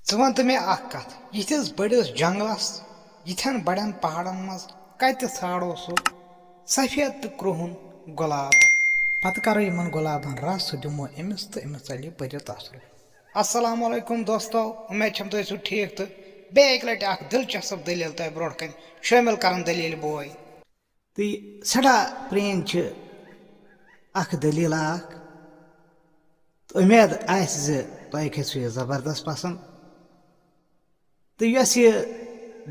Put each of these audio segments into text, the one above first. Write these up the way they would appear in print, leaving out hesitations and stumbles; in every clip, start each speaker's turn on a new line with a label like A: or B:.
A: ژٕ وَن تہٕ مےٚ اکھ کَتھ یِتھِس بٔڑِس جنٛگلس یِتھٮ۪ن بڑٮ۪ن پہاڑن منٛز کتہِ ژھانڈو سُہ سفید تہٕ کرٛہُن گۄلاب پتہٕ کرو یِمن گۄلابن رس سُہ دِمو أمِس تہٕ أمِس ژلہِ پٔرِتھ اصل. السلام علیکم دوستو، اُمید چھم تُہۍ ٲسِو ٹھیٖک تہٕ بیٚیہِ اکہِ لٹہِ اکھ دِلچسپ دٔلیٖل تۄہہِ برونٛٹھ کَنہِ شٲمِل کران دٔلیٖل بوے. تہٕ سٮ۪ٹھاہ پرٛٲنۍ چھِ اکھ دٔلیٖل اکھ تہٕ اُمید آسہِ زِ تۄہہِ کھسِوٕ یہِ زبردست پسنٛد. تہٕ یۄس یہِ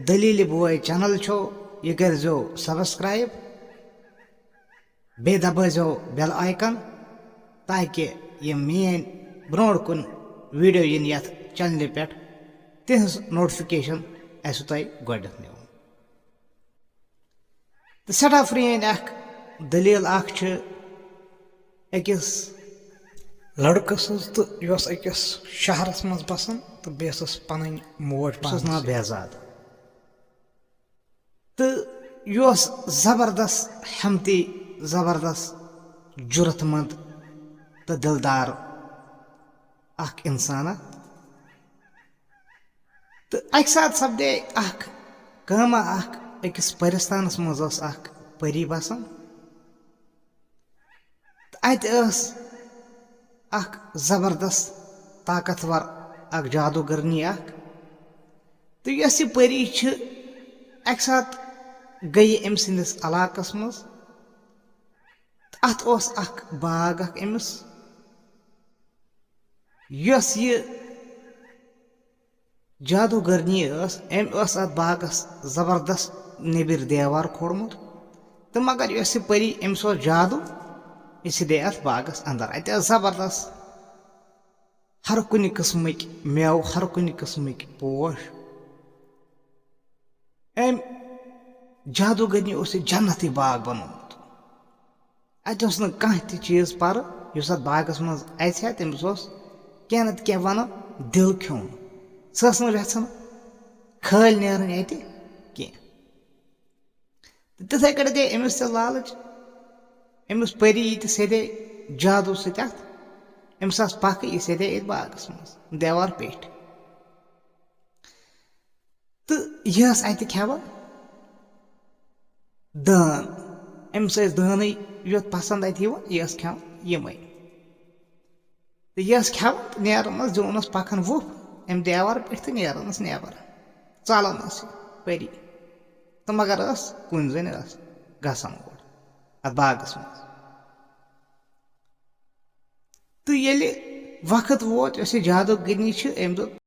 A: دٔلیٖلہِ بوے چینل چھو یہِ کٔرۍزیو سبسکرایب بیٚیہِ دبٲیزیو بیل آیکن تاکہِ یِم میٲنۍ برونٛٹھ کُن ویٖڈیو یِن یتھ چنلہِ پٮ۪ٹھ تِہنٛز نوٹفکیشن آسوٕ تۄہہِ گۄڈنیتھ مِلان. تہٕ سٮ۪ٹھاہ پرٛٲنۍ اکھ دٔلیٖل اکھ چھِ أکِس لڑکہٕ سٕنٛز تہٕ یۄس أکِس شہرس منٛز بسان تہٕ بیٚیہِ ٲسٕس پنٕنۍ موج ناو بہزاد. تہٕ یہِ اوس زبردست ہٮ۪متی زبردست جُرت منٛد تہٕ دِلدار اکھ انسانا. تہٕ اکہِ ساتہٕ سپدے اکھ کٲما اکھ أکِس پٔرِستانس منٛز ٲس اکھ پٔری بسان تہٕ اتہِ ٲس اکھ زبردست طاقتور اکھ جادوگرنی اکھ. تہٕ یۄس یہِ پٔری چھِ اکہِ ساتہٕ گٔیہِ أمۍ سٕنٛدِس علاقس منٛز تہٕ اتھ اوس اکھ باغ اکھ أمِس. یۄس یہِ جادوگرنی ٲس أمۍ ٲس اتھ باغس زبردست نیبٕرۍ دیوار کھوڑمُت تہٕ مگر یۄس یہِ پٔری أمِس اوس جادو یہِ سِدے اتھ باغس انٛدر. اتہِ ٲس زبردست ہر کُنہِ قٕسمٕکۍ مٮ۪وٕ ہر کُنہِ قٕسمٕکۍ پوش. أمۍ جادوگرنی اوس یہِ جنتی باغ بنومُت. اتہِ اوس نہٕ کانٛہہ تہِ چیٖز پرٕ یُس اتھ باغس منٛز اژِ ہا تٔمِس اوس کینٛہہ نتہٕ کینٛہہ ونو دِل کھیوٚن. سۄ ٲس نہٕ یژھان خٲلۍ نیرٕنۍ اتہِ کینٛہہ. تہٕ تِتھے کٔٹھۍ گٔے أمِس تہِ لالٕچ أمِس پٔری یہِ تہِ سیدے جادو سۭتۍ اتھ أمِس آسہٕ پکھٕ یہِ سیدے ییٚتہِ باغس منٛز دیوار پیٚٹھۍ. تہٕ یہِ ٲس اتہِ کھٮ۪وان دٲن. أمِس ٲسۍ دٲنٕے یوت پسنٛد اتہِ یِوان یہِ ٲس کھٮ۪وان یِمے. تہٕ یہِ ٲس کھٮ۪وان تہٕ نیران ٲس دِوان ٲس پکھن وُپھ امہِ دیوار پٮ۪ٹھ تہٕ نیران ٲس نٮ۪بر ژلان ٲس یہِ پٔری تہٕ مگر ٲس کُنۍ زٔنۍ ٲس گژھان اور اتھ باغس منٛز. تہٕ ییٚلہِ وقت ووت یۄس یہِ جادوگرنی چھِ أمۍ دوٚپ